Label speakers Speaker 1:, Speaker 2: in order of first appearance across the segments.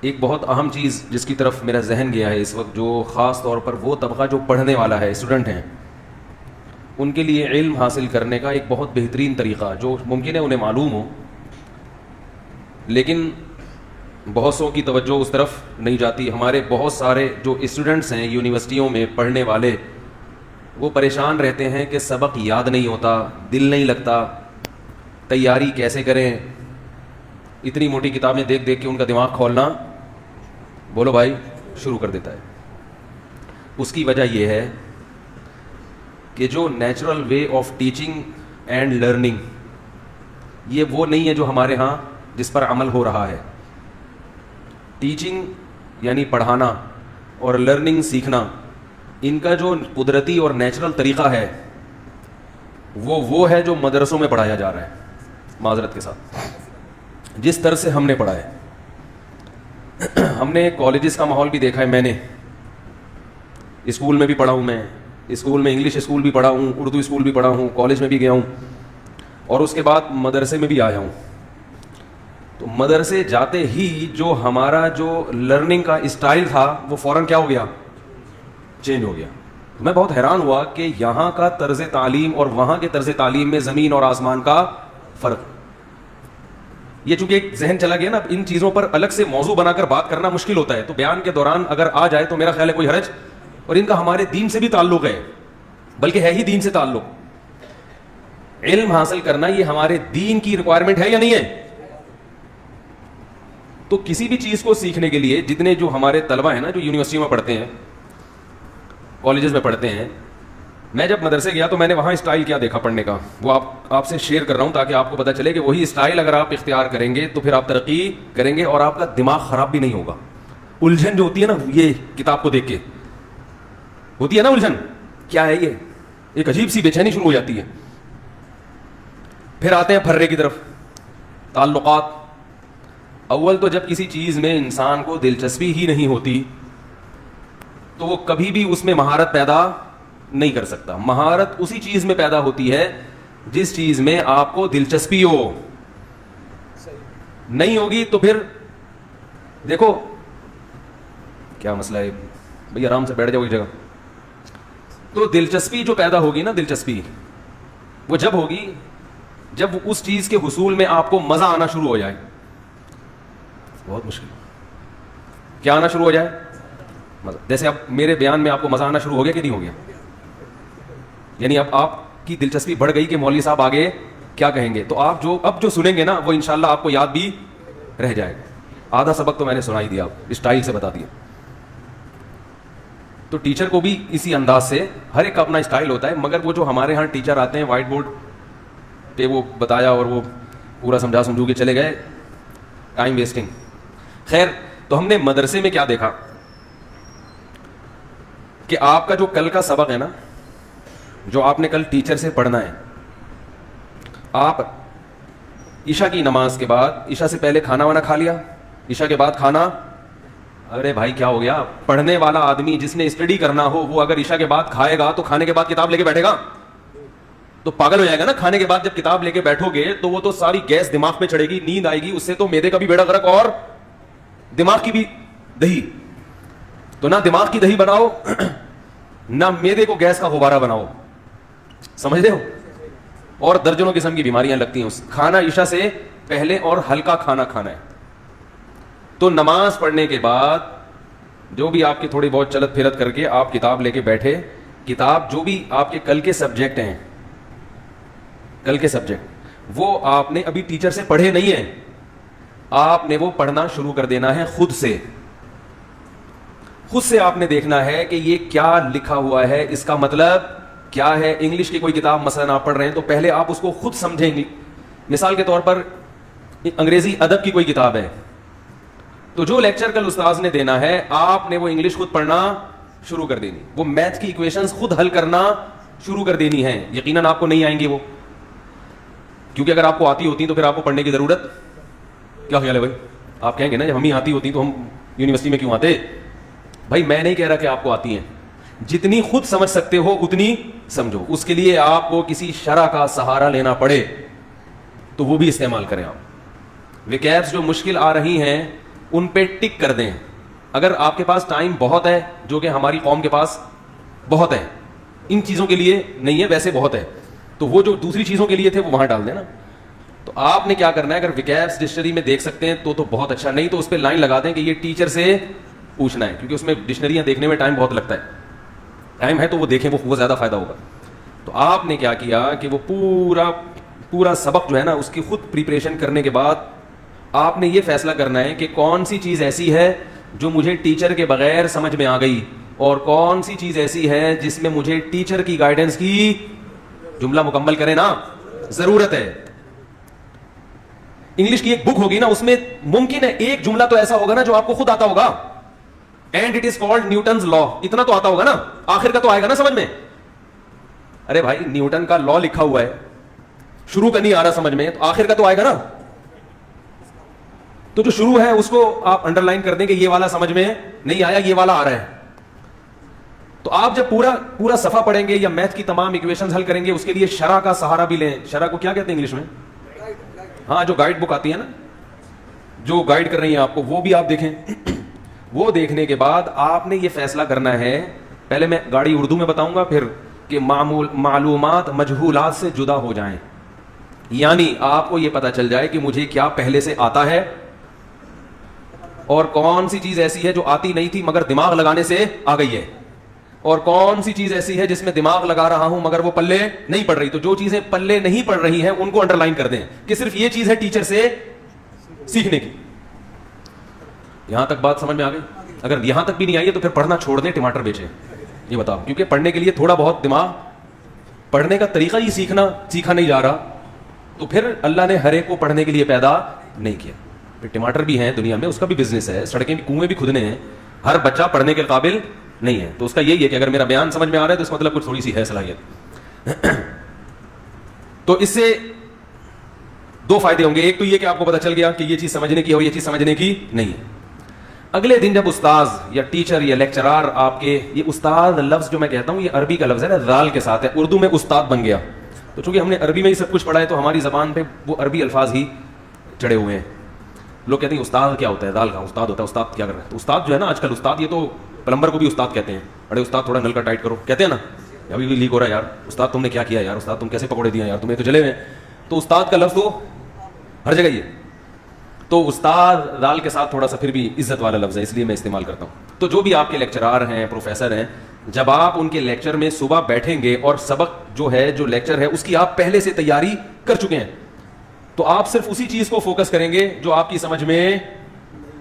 Speaker 1: ایک بہت اہم چیز جس کی طرف میرا ذہن گیا ہے اس وقت، جو خاص طور پر وہ طبقہ جو پڑھنے والا ہے، اسٹوڈنٹ ہیں، ان کے لیے علم حاصل کرنے کا ایک بہت بہترین طریقہ جو ممکن ہے انہیں معلوم ہو، لیکن بہت سو کی توجہ اس طرف نہیں جاتی. ہمارے بہت سارے جو اسٹوڈنٹس ہیں یونیورسٹیوں میں پڑھنے والے، وہ پریشان رہتے ہیں کہ سبق یاد نہیں ہوتا، دل نہیں لگتا، تیاری کیسے کریں. اتنی موٹی کتابیں دیکھ دیکھ کے ان کا دماغ کھولنا، بولو بھائی، شروع کر دیتا ہے. اس کی وجہ یہ ہے کہ جو natural way of teaching and learning, یہ وہ نہیں ہے جو ہمارے ہاں جس پر عمل ہو رہا ہے. ٹیچنگ یعنی پڑھانا اور لرننگ سیکھنا، ان کا جو قدرتی اور نیچرل طریقہ ہے وہ ہے جو مدرسوں میں پڑھایا جا رہا ہے. معذرت کے ساتھ جس طرح سے ہم نے پڑھا ہے، ہم نے کالجز کا ماحول بھی دیکھا ہے. میں نے اسکول میں بھی پڑھا ہوں، میں اسکول میں انگلش اسکول بھی پڑھا ہوں، اردو اسکول بھی پڑھا ہوں، کالج میں بھی گیا ہوں، اور اس کے بعد مدرسے میں بھی آیا ہوں. تو مدرسے جاتے ہی جو ہمارا جو لرننگ کا اسٹائل تھا وہ فوراً کیا ہو گیا؟ چینج ہو گیا. میں بہت حیران ہوا کہ یہاں کا طرز تعلیم اور وہاں کے طرز تعلیم میں زمین اور آسمان کا فرق. یہ چونکہ ایک ذہن چلا گیا نا، ان چیزوں پر الگ سے موضوع بنا کر بات کرنا مشکل ہوتا ہے، تو بیان کے دوران اگر آ جائے تو میرا خیال ہے کوئی حرج. اور ان کا ہمارے دین سے بھی تعلق ہے، بلکہ ہے ہی دین سے تعلق. علم حاصل کرنا یہ ہمارے دین کی ریکوائرمنٹ ہے یا نہیں ہے؟ تو کسی بھی چیز کو سیکھنے کے لیے جتنے جو ہمارے طلبہ ہیں نا، جو یونیورسٹیوں میں پڑھتے ہیں، کالجز میں پڑھتے ہیں، میں جب مدرسے گیا تو میں نے وہاں اسٹائل کیا دیکھا پڑھنے کا، وہ آپ سے شیئر کر رہا ہوں تاکہ آپ کو پتہ چلے کہ وہی اسٹائل اگر آپ اختیار کریں گے تو پھر آپ ترقی کریں گے اور آپ کا دماغ خراب بھی نہیں ہوگا. الجھن جو ہوتی ہے نا، یہ کتاب کو دیکھ کے ہوتی ہے نا الجھن، کیا ہے یہ، ایک عجیب سی بے چینی شروع ہو جاتی ہے. پھر آتے ہیں پھرے کی طرف، تعلقات. اول تو جب کسی چیز میں انسان کو دلچسپی ہی نہیں ہوتی تو وہ کبھی بھی اس میں مہارت پیدا نہیں کر سکتا. مہارت اسی چیز میں پیدا ہوتی ہے جس چیز میں آپ کو دلچسپی ہو. نہیں ہوگی تو پھر دیکھو کیا مسئلہ ہے بھئی، آرام سے بیٹھ جاؤ ایک جگہ. تو دلچسپی جو پیدا ہوگی نا، دلچسپی وہ جب ہوگی جب اس چیز کے حصول میں آپ کو مزہ آنا شروع ہو جائے. بہت مشکل کیا آنا شروع ہو جائے؟ مزہ. جیسے اب میرے بیان میں آپ کو مزہ آنا شروع ہو گیا کہ نہیں ہو گیا؟ یعنی اب آپ کی دلچسپی بڑھ گئی کہ مولوی صاحب آگے کیا کہیں گے، تو آپ جو اب جو سنیں گے نا وہ انشاءاللہ آپ کو یاد بھی رہ جائے گا. آدھا سبق تو میں نے سنا ہی دیا، آپ اسٹائل سے بتا دیا. تو ٹیچر کو بھی اسی انداز سے، ہر ایک کا اپنا اسٹائل ہوتا ہے، مگر وہ جو ہمارے ہاں ٹیچر آتے ہیں وائٹ بورڈ پہ وہ بتایا اور وہ پورا سمجھا سمجھو کے چلے گئے، ٹائم ویسٹنگ. خیر، تو ہم نے مدرسے میں کیا دیکھا کہ آپ کا جو کل کا سبق ہے نا، جو آپ نے کل ٹیچر سے پڑھنا ہے، آپ عشاء کی نماز کے بعد، عشاء سے پہلے کھانا وانا کھا لیا، عشاء کے بعد کھانا، ارے بھائی کیا ہو گیا؟ پڑھنے والا آدمی جس نے اسٹڈی کرنا ہو وہ اگر عشاء کے بعد کھائے گا تو کھانے کے بعد کتاب لے کے بیٹھے گا تو پاگل ہو جائے گا نا. کھانے کے بعد جب کتاب لے کے بیٹھو گے تو وہ تو ساری گیس دماغ پہ چڑھے گی، نیند آئے گی، اس سے تو معدے کا بھی بیڑا غرق اور دماغ کی بھی دہی. تو نہ دماغ کی دہی بناؤ نہ معدے کو گیس کا غبارہ بناؤ، سمجھتے ہو؟ اور درجنوں قسم کی بیماریاں لگتی ہیں. کھانا عشاء سے پہلے اور ہلکا کھانا کھانا ہے. تو نماز پڑھنے کے بعد جو بھی آپ کی تھوڑی بہت چلت پھرت کر کے آپ کتاب لے کے بیٹھے، کتاب جو بھی آپ کے کل کے سبجیکٹ ہیں، کل کے سبجیکٹ وہ آپ نے ابھی ٹیچر سے پڑھے نہیں ہیں، آپ نے وہ پڑھنا شروع کر دینا ہے خود سے. خود سے آپ نے دیکھنا ہے کہ یہ کیا لکھا ہوا ہے، اس کا مطلب کیا ہے. انگلش کی کوئی کتاب مثلا آپ پڑھ رہے ہیں تو پہلے آپ اس کو خود سمجھیں گے. مثال کے طور پر انگریزی ادب کی کوئی کتاب ہے تو جو لیکچر کل استاذ نے دینا ہے آپ نے وہ انگلش خود پڑھنا شروع کر دینی، وہ میتھ کی ایکویشنز خود حل کرنا شروع کر دینی ہے. یقیناً آپ کو نہیں آئیں گی وہ، کیونکہ اگر آپ کو آتی ہوتی تو پھر آپ کو پڑھنے کی ضرورت، کیا خیال ہے بھائی؟ آپ کہیں گے نا جب ہمیں آتی ہوتی تو ہم یونیورسٹی میں کیوں آتے؟ بھائی میں نہیں کہہ رہا کہ آپ کو آتی ہیں، جتنی خود سمجھ سکتے ہو اتنی سمجھو. اس کے لیے آپ کو کسی شرح کا سہارا لینا پڑے تو وہ بھی استعمال کریں. آپ ویکیبس جو مشکل آ رہی ہیں ان پہ ٹک کر دیں. اگر آپ کے پاس ٹائم بہت ہے, جو کہ ہماری قوم کے پاس بہت ہے, ان چیزوں کے لیے نہیں ہے, ویسے بہت ہے, تو وہ جو دوسری چیزوں کے لیے تھے وہ وہاں ڈال دیں نا. تو آپ نے کیا کرنا ہے, اگر وکیبس ڈکشنری میں دیکھ سکتے ہیں تو بہت اچھا, نہیں تو اس پہ لائن لگا دیں کہ یہ ٹیچر سے پوچھنا ہے, کیونکہ اس میں ڈکشنریاں دیکھنے میں ٹائم بہت لگتا ہے. ٹائم ہے تو وہ دیکھیں, وہ زیادہ فائدہ ہوگا. تو آپ نے کیا کیا کہ وہ پورا سبق جو ہے نا اس کی خود پریپریشن کرنے کے بعد آپ نے یہ فیصلہ کرنا ہے کہ کون سی چیز ایسی ہے جو مجھے ٹیچر کے بغیر سمجھ میں آ گئی, اور کون سی چیز ایسی ہے جس میں مجھے ٹیچر کی گائیڈنس کی, جملہ مکمل کریں نا, ضرورت ہے. انگلش کی ایک بک ہوگی نا, اس میں ممکن ہے ایک جملہ تو ایسا ہوگا نا جو آپ کو خود آتا ہوگا, and it is called Newton's law, اتنا تو آتا ہوگا نا, آخر کا تو آئے گا نا سمجھ میں. ارے بھائی نیوٹن کا لا لکھا ہوا ہے, شروع کا نہیں آ رہا سمجھ میں, تو آخر کا تو آئے گا نا. تو جو شروع ہے اس کو آپ انڈر لائن کر دیں کہ یہ والا سمجھ میں نہیں آیا, یہ والا آ رہا ہے. تو آپ جب پورا صفحہ پڑھیں گے یا میتھ کی تمام ایکویشنز حل کریں گے, اس کے لیے شرح کا سہارا بھی لیں. شرح کو کیا کہتے ہیں انگلش میں؟ ہاں, جو گائیڈ بک آتی ہے نا, جو گائیڈ کر رہی ہیں آپ کو, وہ بھی آپ دیکھیں. وہ دیکھنے کے بعد آپ نے یہ فیصلہ کرنا ہے, پہلے میں گاڑی اردو میں بتاؤں گا, پھر کہ معلومات مجہولات سے جدا ہو جائیں, یعنی آپ کو یہ پتا چل جائے کہ مجھے کیا پہلے سے آتا ہے اور کون سی چیز ایسی ہے جو آتی نہیں تھی مگر دماغ لگانے سے آ گئی ہے, اور کون سی چیز ایسی ہے جس میں دماغ لگا رہا ہوں مگر وہ پلے نہیں پڑ رہی. تو جو چیزیں پلے نہیں پڑ رہی ہیں ان کو انڈر لائن کر دیں کہ صرف یہ چیز ہے ٹیچر سے سیکھنے کی. یہاں تک بات سمجھ میں آ گئی؟ اگر یہاں تک بھی نہیں آئی ہے تو پھر پڑھنا چھوڑ دیں, ٹماٹر بیچیں. یہ بتاؤ, کیونکہ پڑھنے کے لیے تھوڑا بہت دماغ, پڑھنے کا طریقہ ہی سیکھا نہیں جا رہا, تو پھر اللہ نے ہر ایک کو پڑھنے کے لیے پیدا نہیں کیا. پھر ٹماٹر بھی ہیں دنیا میں, اس کا بھی بزنس ہے, سڑکیں بھی, کنویں بھی کھدنے ہیں, ہر بچہ پڑھنے کے قابل نہیں ہے. تو اس کا یہی ہے کہ اگر میرا بیان سمجھ میں آ رہا ہے تو اس مطلب کچھ تھوڑی سی ہے صلاحیت. تو اس سے دو فائدے ہوں گے. ایک تو یہ کہ آپ کو پتا چل گیا کہ یہ چیز سمجھنے کی ہے اور یہ چیز سمجھنے کی نہیں ہے. اگلے دن جب استاذ یا ٹیچر یا لیکچرار آپ کے, یہ استاد لفظ جو میں کہتا ہوں یہ عربی کا لفظ ہے نا, ذال کے ساتھ ہے, اردو میں استاد بن گیا. تو چونکہ ہم نے عربی میں ہی سب کچھ پڑھا ہے تو ہماری زبان پہ وہ عربی الفاظ ہی چڑھے ہوئے ہیں. لوگ کہتے ہیں استاد کیا ہوتا ہے, دال کا استاد ہوتا ہے, استاد کیا کر رہا ہے. تو استاد جو ہے نا آج کل, استاد یہ تو پلمبر کو بھی استاد کہتے ہیں, بڑے استاد تھوڑا نل کا ٹائٹ کرو کہتے ہیں نا, ابھی بھی لیک ہو رہا ہے یار, استاد تم نے کیا کیا یار, استاد تم کیسے پکوڑے دیا یار, تمہیں تو جلے ہوئے. تو استاد کا لفظ تو ہر جگہ ہی ہے. تو استاد دال کے ساتھ تھوڑا سا پھر بھی عزت والا لفظ ہے, اس لیے میں استعمال کرتا ہوں. تو جو بھی آپ کے لیکچرار ہیں, پروفیسر ہیں, جب آپ ان کے لیکچر میں صبح بیٹھیں گے اور سبق جو ہے, جو لیکچر ہے اس کی آپ پہلے سے تیاری کر چکے ہیں, تو آپ صرف اسی چیز کو فوکس کریں گے جو آپ کی سمجھ میں,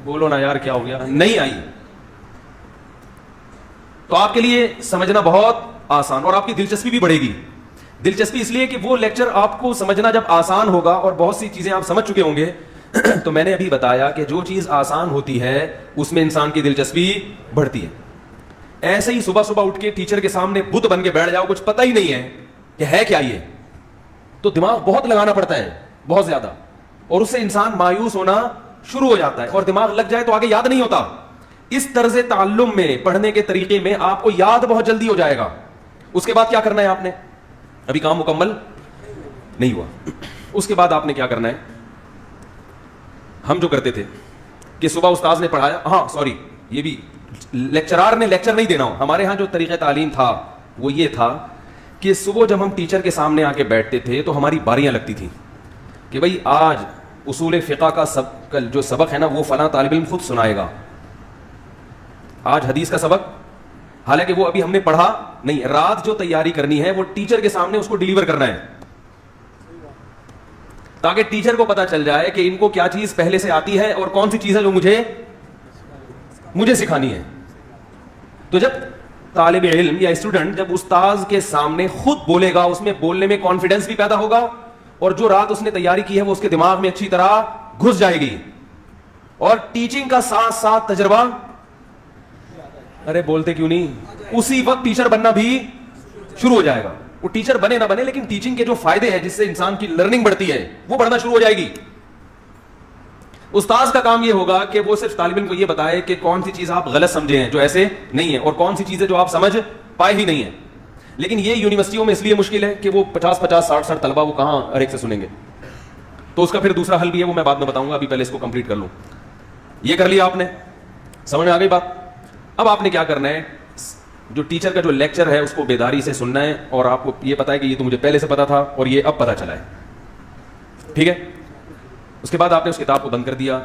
Speaker 1: بولو نا یار کیا ہو گیا, نہیں آئی. تو آپ کے لیے سمجھنا بہت آسان, اور آپ کی دلچسپی بھی بڑھے گی. دلچسپی اس لیے کہ وہ لیکچر آپ کو سمجھنا جب آسان ہوگا اور بہت سی چیزیں آپ سمجھ چکے ہوں گے. تو میں نے ابھی بتایا کہ جو چیز آسان ہوتی ہے اس میں انسان کی دلچسپی بڑھتی ہے. ایسے ہی صبح صبح اٹھ کے ٹیچر کے سامنے بت بن کے بیٹھ جاؤ, کچھ پتہ ہی نہیں ہے کہ ہے کیا یہ, تو دماغ بہت لگانا پڑتا ہے, بہت زیادہ, اور اس سے انسان مایوس ہونا شروع ہو جاتا ہے, اور دماغ لگ جائے تو آگے یاد نہیں ہوتا. اس طرز تعلم میں, پڑھنے کے طریقے میں آپ کو یاد بہت جلدی ہو جائے گا. اس کے بعد کیا کرنا ہے آپ نے, ابھی کام مکمل نہیں ہوا. اس کے بعد آپ نے کیا کرنا ہے, ہم جو کرتے تھے کہ صبح استاذ نے پڑھایا, ہاں سوری, یہ بھی لیکچرار نے لیکچر نہیں دینا ہو. ہمارے ہاں جو طریقہ تعلیم تھا وہ یہ تھا کہ صبح جب ہم ٹیچر کے سامنے آ کے بیٹھتے تھے تو ہماری باریاں لگتی تھیں کہ بھئی آج اصول فقہ کا جو سبق ہے نا وہ فلاں طالب علم خود سنائے گا, آج حدیث کا سبق, حالانکہ وہ ابھی ہم نے پڑھا نہیں, رات جو تیاری کرنی ہے وہ ٹیچر کے سامنے اس کو ڈیلیور کرنا ہے, تاکہ ٹیچر کو پتا چل جائے کہ ان کو کیا چیز پہلے سے آتی ہے اور کون سی چیز ہے جو مجھے سکھانی ہے. تو جب طالب علم یا اسٹوڈنٹ جب استاذ کے سامنے خود بولے گا, اس میں بولنے میں کانفیڈنس بھی پیدا ہوگا, اور جو رات اس نے تیاری کی ہے وہ اس کے دماغ میں اچھی طرح گھس جائے گی, اور ٹیچنگ کا ساتھ ساتھ تجربہ, ارے بولتے کیوں نہیں, اسی وقت ٹیچر بننا بھی شروع ہو جائے گا. وہ ٹیچر بنے نہ بنے لیکن ٹیچنگ کے جو فائدے ہیں جس سے انسان کی لرننگ بڑھتی ہے وہ بڑھنا شروع ہو جائے گی. استاذ کا کام یہ ہوگا کہ وہ صرف طالب علم کو یہ بتائے کہ کون سی چیز آپ غلط سمجھے ہیں جو ایسے نہیں ہے, اور کون سی چیزیں جو آپ سمجھ پائے ہی نہیں ہیں. لیکن یہ یونیورسٹیوں میں اس لیے مشکل ہے کہ وہ 50 60 طلبہ وہ کہاں ہر ایک سے سنیں گے. تو اس کا پھر دوسرا حل بھی ہے, وہ میں بعد میں بتاؤں گا, ابھی پہلے اس کو کمپلیٹ کر لوں. یہ کر لیا آپ نے, سمجھ میں آ گئی بات. اب آپ نے کیا کرنا ہے, جو ٹیچر کا جو لیکچر ہے اس کو بیداری سے سننا ہے, اور آپ کو یہ پتا ہے کہ یہ تو مجھے پہلے سے پتا تھا اور یہ اب پتا چلا ہے, ٹھیک ہے. اس کے بعد آپ نے اس کتاب کو بند کر دیا,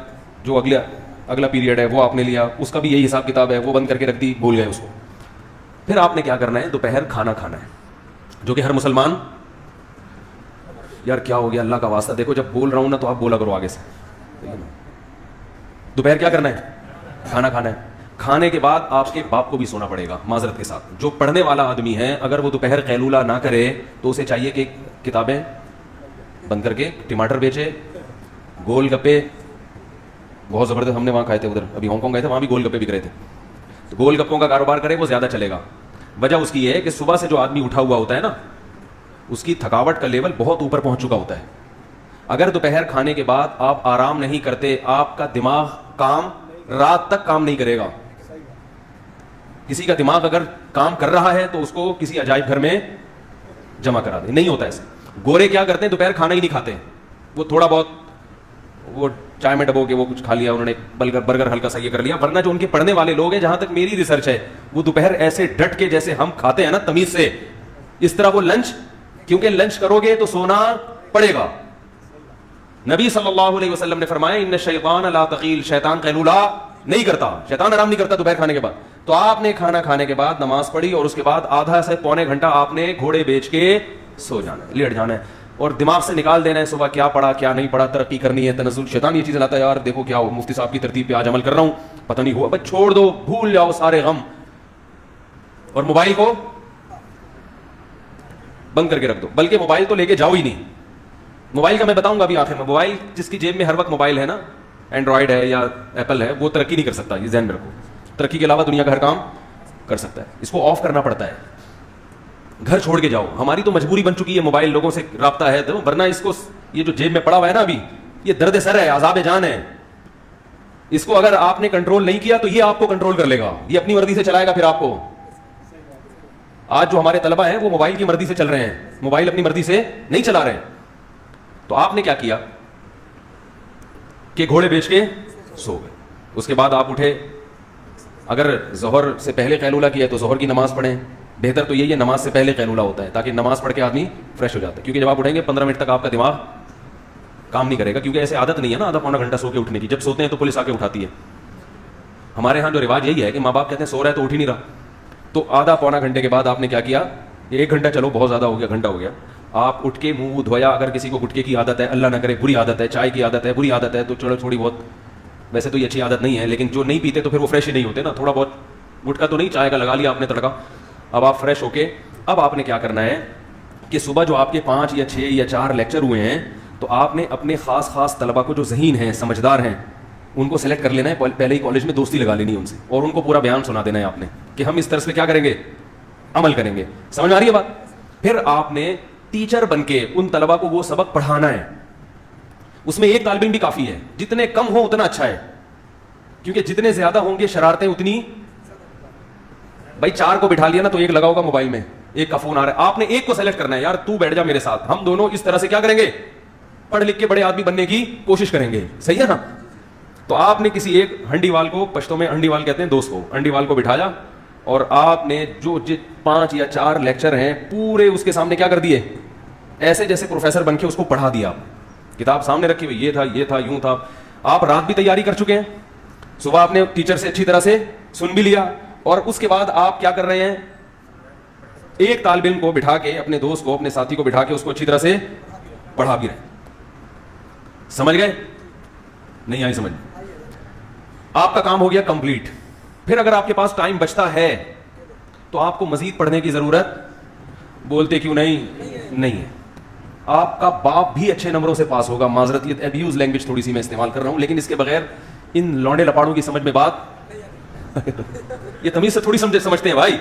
Speaker 1: جو اگلا پیریڈ ہے وہ آپ نے لیا, اس کا بھی یہی حساب کتاب ہے, وہ بند کر کے رکھ دی, بھول گئے اس کو. پھر آپ نے کیا کرنا ہے, دوپہر کھانا کھانا ہے, جو کہ ہر مسلمان, یار کیا ہو گیا اللہ کا واسطہ, دیکھو جب بول رہا ہوں نا تو آپ بولا کرو آگے سے. دوپہر کیا کرنا ہے, کھانا کھانا ہے. کھانے کے بعد آپ کے باپ کو بھی سونا پڑے گا معذرت کے ساتھ. جو پڑھنے والا آدمی ہے اگر وہ دوپہر قیلولہ نہ کرے تو اسے چاہیے کہ کتابیں بند کر کے ٹماٹر بیچے, گول گپے, بہت زبردست ہم نے وہاں کھائے تھے, ادھر ابھی ہانگ کانگ گئے تھے, وہاں بھی گول گپے بک رہے تھے, تو گول گپوں کا کاروبار کرے وہ زیادہ چلے گا. وجہ اس کی یہ ہے کہ صبح سے جو آدمی اٹھا ہوا ہوتا ہے نا, اس کی تھکاوٹ کا لیول بہت اوپر پہنچ چکا ہوتا ہے. اگر دوپہر کھانے کے بعد آپ آرام نہیں کرتے, آپ کا دماغ رات تک کام نہیں کرے گا. کسی کا دماغ اگر کام کر رہا ہے تو اس کو کسی عجائب گھر میں جمع کرا دیں, نہیں ہوتا ایسے. گورے کیا کرتے ہیں, دوپہر کھانا ہی نہیں کھاتے, وہ تھوڑا بہت وہ چائے میں ڈبو کے وہ کچھ کھا لیا انہوں نے, برگر ہلکا سا یہ کر لیا. ورنہ جو ان کے پڑھنے والے لوگ ہیں, جہاں تک میری ریسرچ ہے, وہ دوپہر ایسے ڈٹ کے جیسے ہم کھاتے ہیں نا تمیز سے, اس طرح وہ لنچ, کیونکہ لنچ کرو گے تو سونا پڑے گا. نبی صلی اللہ علیہ وسلم نے فرمایا ان الشیطان لا تقیل, شیطان قیلولہ نہیں کرتا, شیطان آرام نہیں کرتا دوپہر کھانے کے بعد. تو آپ نے کھانا کھانے کے بعد نماز پڑھی اور اس کے بعد آدھا سے پونے گھنٹہ آپ نے گھوڑے بیچ کے سو جانا ہے, لیٹ جانا ہے, اور دماغ سے نکال دینا ہے صبح کیا پڑھا کیا نہیں پڑھا, ترقی کرنی ہے, تنزل. شیطان یہ چیز لاتا ہے, یار دیکھو کیا ہو, مفتی صاحب کی ترتیب پہ آج عمل کر رہا ہوں, پتہ نہیں ہوا, بس چھوڑ دو, بھول جاؤ سارے غم, اور موبائل کو بند کر کے رکھ دو. بلکہ موبائل تو لے کے جاؤ ہی نہیں. موبائل کا میں بتاؤں گا ابھی آخر میں. موبائل جس کی جیب میں ہر وقت موبائل ہے نا, اینڈرائڈ ہے یا ایپل ہے, وہ ترقی نہیں کر سکتا, یہ ذہن میں رکھو. ترقی کے علاوہ دنیا کا ہر کام کر سکتا ہے, اس کو آف کرنا پڑتا ہے, گھر چھوڑ کے جاؤ. ہماری تو مجبوری بن چکی ہے, موبائل لوگوں سے رابطہ ہے تو, ورنہ اس کو یہ جو جیب میں پڑا ہوا ہے نا ابھی, یہ درد سر ہے, عذاب جان ہے. اس کو اگر آپ نے کنٹرول نہیں کیا تو یہ آپ کو کنٹرول کر لے گا, یہ اپنی مرضی سے چلائے گا پھر آپ کو. آج جو ہمارے طلبہ ہیں وہ موبائل کی مرضی سے چل رہے ہیں, موبائل اپنی مرضی سے نہیں چلا رہے ہیں. تو آپ نے کیا کیا کہ گھوڑے بیچ کے سو گئے. اس کے بعد آپ اٹھے, اگر ظہر سے پہلے قیلولہ کیا ہے تو ظہر کی نماز پڑھیں. بہتر تو یہی ہے نماز سے پہلے قیلولہ ہوتا ہے, تاکہ نماز پڑھ کے آدمی فریش ہو جاتا ہے. کیونکہ جب آپ اٹھیں گے 15 منٹ تک آپ کا دماغ کام نہیں کرے گا, کیونکہ ایسے عادت نہیں ہے نا آدھا پونا گھنٹہ سو کے اٹھنے کی. جب سوتے ہیں تو پولیس آ کے اٹھاتی ہے. ہمارے ہاں جو رواج یہی ہے کہ ماں باپ کہتے ہیں سو رہا ہے تو اٹھ ہی نہیں رہا. تو آدھا پونا گھنٹے کے بعد آپ نے کیا کیا, 1 گھنٹہ چلو بہت زیادہ ہو گیا, گھنٹہ ہو گیا, آپ اٹھ کے منہ دھویا. اگر کسی کو گٹکے کی عادت ہے, اللہ نہ کرے بری عادت ہے, چائے کی عادت ہے, بری عادت ہے, تو چلو تھوڑی بہت, ویسے تو یہ اچھی عادت نہیں ہے, لیکن جو نہیں پیتے تو پھر وہ فریش ہی نہیں ہوتے نا, تھوڑا بہت گٹکا تو نہیں, چائے کا لگا لیا آپ نے تڑکا. اب آپ فریش ہو کے, اب آپ نے کیا کرنا ہے کہ صبح جو آپ کے 5 یا 6 یا 4 لیکچر ہوئے ہیں, تو آپ نے اپنے خاص طلبہ کو جو ذہین ہیں, سمجھدار ہیں, ان کو سلیکٹ کر لینا ہے. پہلے ہی کالج میں دوستی لگا لینی ہے ان سے, اور ان کو پورا بیان سنا دینا ہے آپ نے کہ ہم اس طرح سے کیا کریں گے, عمل کریں گے. سمجھ میں آ رہی ہے بات. پھر آپ نے ٹیچر بن کے ان طلبہ کو وہ سبق پڑھانا ہے. اس میں 1 طالب علم بھی کافی ہے, جتنے کم ہو اتنا اچھا ہے, کیونکہ جتنے زیادہ ہوں گے شرارتیں اتنی. بھائی 4 کو بٹھا لیا نا تو 1 لگا ہوگا موبائل میں, 1 کا فون آ رہا ہے, آپ نے 1 کو سلیکٹ کرنا ہے, یار تو بیٹھ جا میرے ساتھ, ہم دونوں اس طرح سے کیا کریں گے, پڑھ لکھ کے بڑے آدمی بننے کی کوشش کریں گے. صحیح ہے نا. تو آپ نے کسی ایک ہنڈی وال کو, پشتوں میں ہنڈی وال کہتے ہیں دوست کو, ہنڈی وال کو بٹھایا, اور آپ نے جو 5 یا 4 لیکچر ہیں پورے اس کے سامنے کیا کر دیے, ایسے جیسے پروفیسر بن کے اس کو پڑھا دیا. کتاب سامنے رکھی ہوئی, یہ تھا یوں تھا. آپ رات بھی تیاری کر چکے ہیں, صبح آپ نے ٹیچر سے اچھی طرح سے سن بھی لیا, اور اس کے بعد آپ کیا کر رہے ہیں, 1 طالب علم کو بٹھا کے, اپنے دوست کو, اپنے ساتھی کو بٹھا کے اس کو اچھی طرح سے پڑھا بھی رہے. سمجھ گئے, نہیں آئی سمجھ, آپ کا کام ہو گیا کمپلیٹ. پھر اگر آپ کے پاس ٹائم بچتا ہے تو آپ کو مزید پڑھنے کی ضرورت, بولتے کیوں نہیں ہے. آپ کا باپ بھی اچھے نمبروں سے پاس ہوگا. معذرت, یہ ایبیوز لینگویج تھوڑی سی میں استعمال کر رہا ہوں, لیکن اس کے بغیر ان لونڈے لپاڑوں کی سمجھ میں بات یہ تمیز سے تھوڑی سمجھتے ہیں بھائی.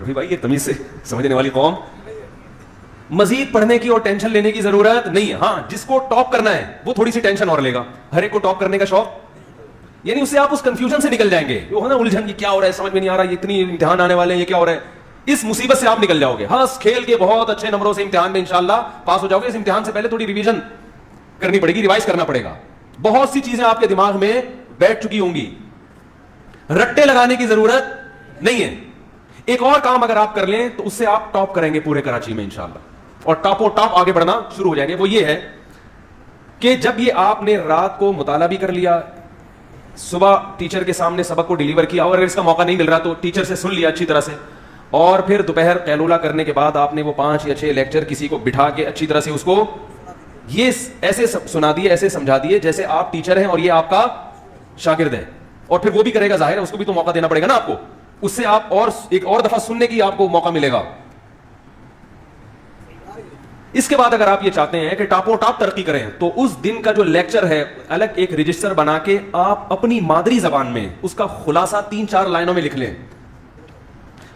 Speaker 1: رفیع بھائی, یہ تمیز سے سمجھنے والی قوم, مزید پڑھنے کی اور ٹینشن لینے کی ضرورت نہیں ہے. ہاں, جس کو ٹاپ کرنا ہے وہ تھوڑی سی ٹینشن اور لے گا. ہر ایک کو ٹاپ کرنے کا شوق, یعنی اس سے آپ اس کنفیوژن سے نکل جائیں گے, وہ ہے نا الجھن, یہ کیا ہو رہا ہے سمجھ میں نہیں آ رہا, اتنی امتحان آنے والے ہیں, یہ کیا ہو رہا ہے, اس مصیبت سے آپ نکل جاؤ گے. ہنس کھیل کے بہت اچھے نمبروں سے امتحان میں انشاءاللہ پاس ہو جاؤ گے. اس امتحان سے پہلے تھوڑی ریویژن کرنی پڑے گی, ریوائز کرنا پڑے گا. بہت سی چیزیں آپ کے دماغ میں بیٹھ چکی ہوں گی, رٹے لگانے کی ضرورت نہیں ہے. ایک اور کام اگر آپ کر لیں تو اس سے آپ ٹاپ کریں گے پورے کراچی میں انشاءاللہ, اور ٹاپ آگے بڑھنا شروع ہو جائیں گے. وہ یہ ہے کہ جب یہ آپ نے رات کو مطالعہ بھی کر لیا, صبح ٹیچر کے سامنے سبق کو ڈیلیور کیا, اور اگر اس کا موقع نہیں مل رہا تو ٹیچر سے سن لیا اچھی طرح سے, اور پھر دوپہر قیلولہ کرنے کے بعد آپ نے وہ 5 یا 6 لیکچر کسی کو بٹھا کے اچھی طرح سے اس کو یہ ایسے سنا دیے, ایسے سمجھا دیے جیسے آپ ٹیچر ہیں اور یہ آپ کا شاگرد ہے, اور پھر وہ بھی کرے گا, ظاہر ہے اس کو بھی تو موقع دینا پڑے گا نا آپ کو, اس سے آپ اور ایک اور دفعہ سننے کی آپ کو موقع ملے گا. اس کے بعد اگر آپ یہ چاہتے ہیں کہ ٹاپوں ٹاپ ترقی کریں تو اس دن کا جو لیکچر ہے الگ ایک رجسٹر بنا کے آپ اپنی مادری زبان میں اس کا خلاصہ 3-4 لائنوں میں لکھ لیں.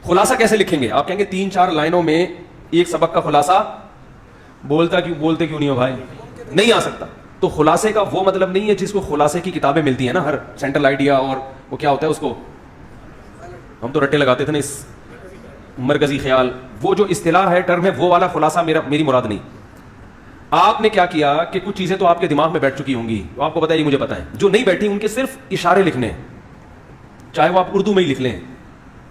Speaker 1: خلاصہ کیسے لکھیں گے؟ آپ کہیں گے 3-4 لائنوں میں ایک سبق کا خلاصہ بولتے کیوں نہیں ہو بھائی, نہیں آ سکتا. تو خلاصے کا وہ مطلب نہیں ہے جس کو خلاصے کی کتابیں ملتی ہیں نا, ہر سینٹرل آئیڈیا اور وہ کیا ہوتا ہے اس کو, ہم تو رٹے لگاتے تھے نا, اس مرکزی خیال, وہ جو اصطلاح ہے ٹرم ہے, وہ والا خلاصہ میری مراد نہیں. آپ نے کیا کیا کہ کچھ چیزیں تو آپ کے دماغ میں بیٹھ چکی ہوں گی, آپ کو پتا ہے, مجھے پتا ہے, جو نہیں بیٹھی ان کے صرف اشارے لکھنے, چاہے وہ آپ اردو میں ہی لکھ لیں,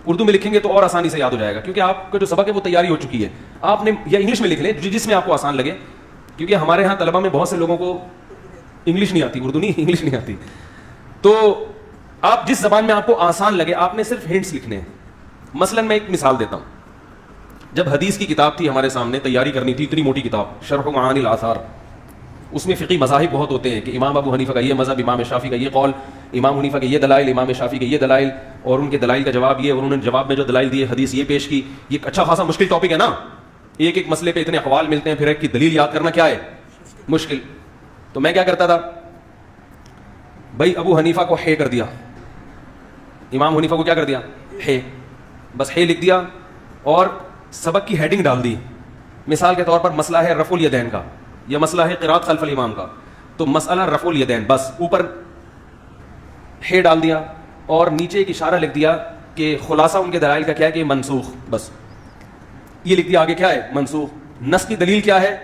Speaker 1: اردو میں لکھیں گے تو اور آسانی سے یاد ہو جائے گا, کیونکہ آپ کا جو سبق ہے وہ تیاری ہو چکی ہے. آپ نے یا انگلش میں لکھ لیں جس میں آپ کو آسان لگے, کیونکہ ہمارے ہاں طلبہ میں بہت سے لوگوں کو انگلش نہیں آتی, اردو نہیں, انگلش نہیں آتی. تو آپ جس زبان میں آپ کو آسان لگے آپ نے صرف ہنٹس لکھنے ہیں. مثلا میں ایک مثال دیتا ہوں, جب حدیث کی کتاب تھی ہمارے سامنے, تیاری کرنی تھی, اتنی موٹی کتاب شرح معانی الاثار, اس میں فقہی مذاہب بہت ہوتے ہیں کہ امام ابو حنیفہ کا یہ مذہب, امام شافعی کا یہ قول, امام حنیفہ کے یہ دلائل, امام شافعی کے یہ دلائل, اور ان کے دلائل کا جواب یہ, اور انہوں نے جواب میں جو دلائل دیے حدیث یہ پیش کی. یہ اچھا خاصا مشکل ٹاپک ہے نا, ایک مسئلے پہ اتنے اقوال ملتے ہیں, پھر ایک کی دلیل یاد کرنا کیا ہے, مشکل. تو میں کیا کرتا تھا بھائی, ابو حنیفہ کو ہے کر دیا, امام حنیفہ کو کیا کر دیا, ہے, بس ہے لکھ دیا, اور سبق کی ہیڈنگ ڈال دی. مثال کے طور پر مسئلہ ہے رفع الیدین کا, یا مسئلہ ہے قراءت خلف الامام کا, تو مسئلہ رفع الیدین, بس اوپر ہے ڈال دیا, اور نیچے ایک اشارہ لکھ دیا کہ خلاصہ ان کے دلائل کا کیا ہے کہ منسوخ, بس یہ لکھ دیا, آگے کیا ہے, منسوخ. نص کی دلیل کیا ہے,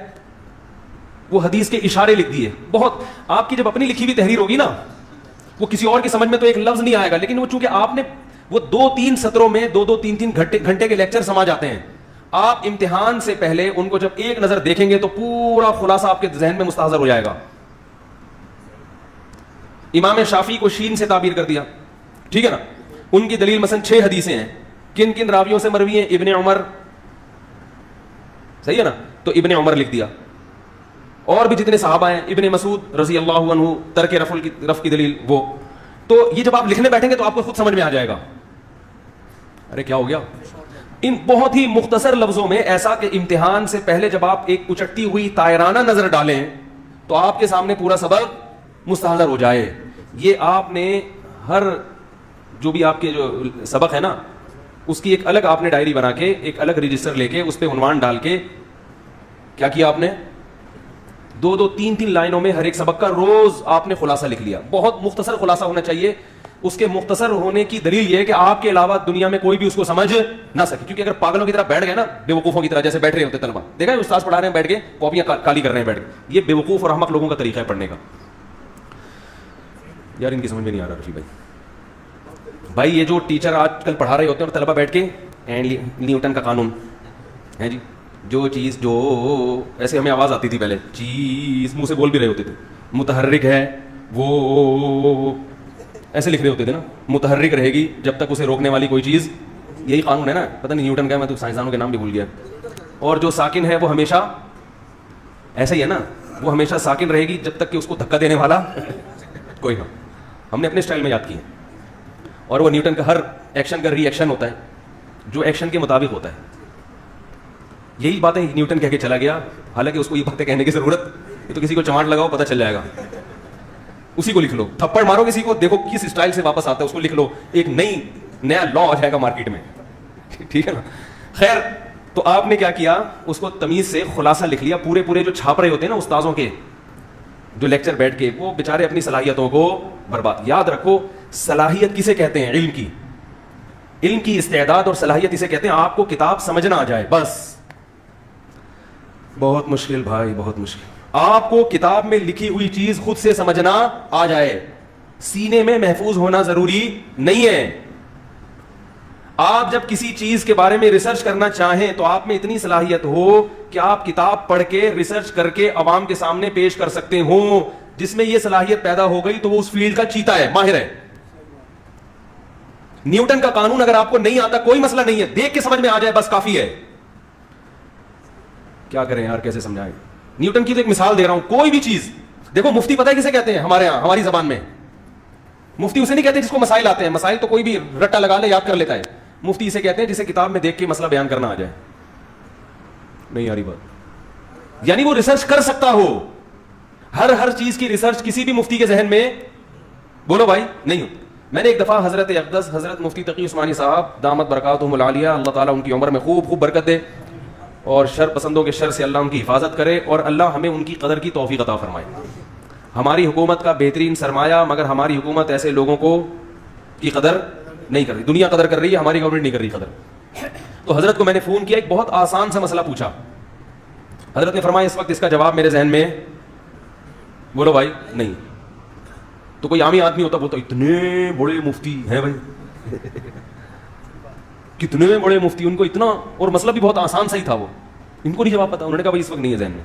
Speaker 1: وہ حدیث کے اشارے لکھ دیے. بہت آپ کی جب اپنی لکھی ہوئی تحریر ہوگی نا, وہ کسی اور کی سمجھ میں تو ایک لفظ نہیں آئے گا, لیکن وہ چونکہ آپ نے وہ 2-3 سطروں میں 2-3 گھنٹے کے لیکچر سما جاتے ہیں. آپ امتحان سے پہلے ان کو جب ایک نظر دیکھیں گے تو پورا خلاصہ آپ کے ذہن میں مستحضر ہو جائے گا. امام شافعی کو شین سے تعبیر کر دیا, ٹھیک ہے نا, ان کی دلیل مثلا 6 حدیثیں ہیں, کن کن راویوں سے مروی ہیں, ابن عمر, صحیح ہے نا, تو ابن عمر لکھ دیا. اور بھی جتنے صحابہ ہیں, ابن مسعود رضی اللہ عنہ, ترک رفع کی دلیل وہ. تو یہ جب آپ لکھنے بیٹھیں گے تو آپ کو خود سمجھ میں آ جائے گا. ارے کیا ہو گیا, ان بہت ہی مختصر لفظوں میں, ایسا کہ امتحان سے پہلے جب آپ ایک اچٹتی ہوئی طائرانہ نظر ڈالیں تو آپ کے سامنے پورا سبق مستحضر ہو جائے. یہ آپ نے ہر جو بھی آپ کے جو سبق ہے نا, اس کی ایک الگ آپ نے ڈائری بنا کے, ایک الگ رجسٹر لے کے, اس پہ عنوان ڈال کے کیا کیا آپ نے, 2-3 لائنوں میں ہر ایک سبق کا روز آپ نے خلاصہ لکھ لیا. بہت مختصر خلاصہ ہونا چاہیے. اس کے مختصر ہونے کی دلیل یہ ہے کہ آپ کے علاوہ دنیا میں کوئی بھی اس کو سمجھ نہ سکے. کیونکہ اگر پاگلوں کی طرح بیٹھ گئے نا, بے وقوفوں کی طرح جیسے بیٹھ رہے ہوتے طلبہ, دیکھا ہے استاد پڑھا رہے ہیں بیٹھ کے, کاپیاں کالی کر رہے ہیں بیٹھ کے, یہ بے وقوف اور احمق لوگوں کا طریقہ ہے پڑھنے کا. یار ان کی سمجھ میں نہیں آ رہا رفیع بھائی, یہ جو ٹیچر آج کل پڑھا رہے ہوتے ہیں اور طلبہ بیٹھ کے نیوٹن کا قانون ہے جی, جو چیز جو ایسے ہمیں آواز آتی تھی پہلے, چیز منہ سے بول بھی رہے ہوتے تھے, متحرک ہے وہ ایسے لکھ رہے ہوتے تھے نا, متحرک رہے گی جب تک اسے روکنے والی کوئی چیز, یہی قانون ہے نا, پتہ نہیں نیوٹن کا, میں تو سائنسدانوں کے نام بھی بھول گیا. اور جو ساکن ہے وہ ہمیشہ ایسا ہی ہے نا, وہ ہمیشہ ساکن رہے گی جب تک کہ اس کو دھکا دینے والا کوئی نہ. ہم نے اپنے اسٹائل میں یاد کی ہے. اور وہ نیوٹن کا ہر ایکشن کا ری ایکشن ہوتا ہے, جو ایکشن کے مطابق ہوتا ہے. یہی باتیں نیوٹن کہہ کے چلا گیا, حالانکہ اس کو یہ باتیں کہنے کی ضرورت, یہ تو کسی کو چماٹ لگاؤ پتہ چل جائے گا, اسی کو لکھ لو. تھپڑ مارو کسی کو, دیکھو کس اسٹائل سے واپس آتا ہے, اس کو لکھ لو, ایک نیا لا آ جائے گا مارکیٹ میں, ٹھیک ہے نا. خیر, تو آپ نے کیا کیا, اس کو تمیز سے خلاصہ لکھ لیا. پورے جو چھاپ رہے ہوتے ہیں نا استاذوں کے جو لیکچر بیٹھ کے, وہ بیچارے اپنی صلاحیتوں کو برباد. یاد رکھو, صلاحیت کسے کہتے ہیں, علم کی استعداد اور صلاحیت اسے کہتے ہیں آپ کو کتاب سمجھنا آ جائے, بس. بہت مشکل بھائی, بہت مشکل. آپ کو کتاب میں لکھی ہوئی چیز خود سے سمجھنا آ جائے, سینے میں محفوظ ہونا ضروری نہیں ہے. آپ جب کسی چیز کے بارے میں ریسرچ کرنا چاہیں تو آپ میں اتنی صلاحیت ہو کہ آپ کتاب پڑھ کے ریسرچ کر کے عوام کے سامنے پیش کر سکتے ہوں. جس میں یہ صلاحیت پیدا ہو گئی تو وہ اس فیلڈ کا چیتا ہے, ماہر ہے. نیوٹن کا قانون اگر آپ کو نہیں آتا کوئی مسئلہ نہیں ہے, دیکھ کے سمجھ میں آ جائے بس کافی ہے. کیا کریں یار, کیسے سمجھائیں؟ نیوٹن کی تو ایک مثال دے رہا ہوں. کوئی بھی چیز دیکھو, مفتی پتہ ہے کسے کہتے ہیں ہمارے یہاں, ہماری زبان میں مفتی اسے نہیں کہتے جس کو مسائل آتے ہیں, مسائل تو کوئی بھی رٹا لگا لے یاد کر لیتا ہے. مفتی اسے کہتے ہیں جسے کتاب میں دیکھ کے مسئلہ بیان کرنا آ جائے. نہیں آ رہی بات؟ یعنی وہ ریسرچ کر سکتا ہو. ہر چیز کی ریسرچ کسی بھی مفتی کے ذہن میں, بولو بھائی, نہیں ہو. میں نے ایک دفعہ حضرت اقدس حضرت مفتی تقی عثمانی صاحب دامت برکاتہم العالیہ, اللہ تعالیٰ ان کی عمر میں خوب خوب برکت دے اور شر پسندوں کے شر سے اللہ ان کی حفاظت کرے, اور اللہ ہمیں ان کی قدر کی توفیق عطا فرمائے. ہماری حکومت کا بہترین سرمایہ, مگر ہماری حکومت ایسے لوگوں کو کی قدر نہیں کر رہی. دنیا قدر کر رہی ہے, ہماری گورنمنٹ نہیں کر رہی قدر. تو حضرت کو میں نے فون کیا, ایک بہت آسان سا مسئلہ پوچھا. حضرت نے فرمایا اس وقت اس کا جواب میرے ذہن میں, بولو بھائی, نہیں. تو کوئی عامی آدمی ہوتا بولتا اتنے بڑے مفتی ہیں بھائی, کتنے بڑے مفتی, ان کو اتنا, اور مسئلہ بھی بہت آسان سا ہی تھا, وہ ان کو نہیں جواب پتا. انہوں نے کہا بھائی اس وقت نہیں ہے ذہن میں.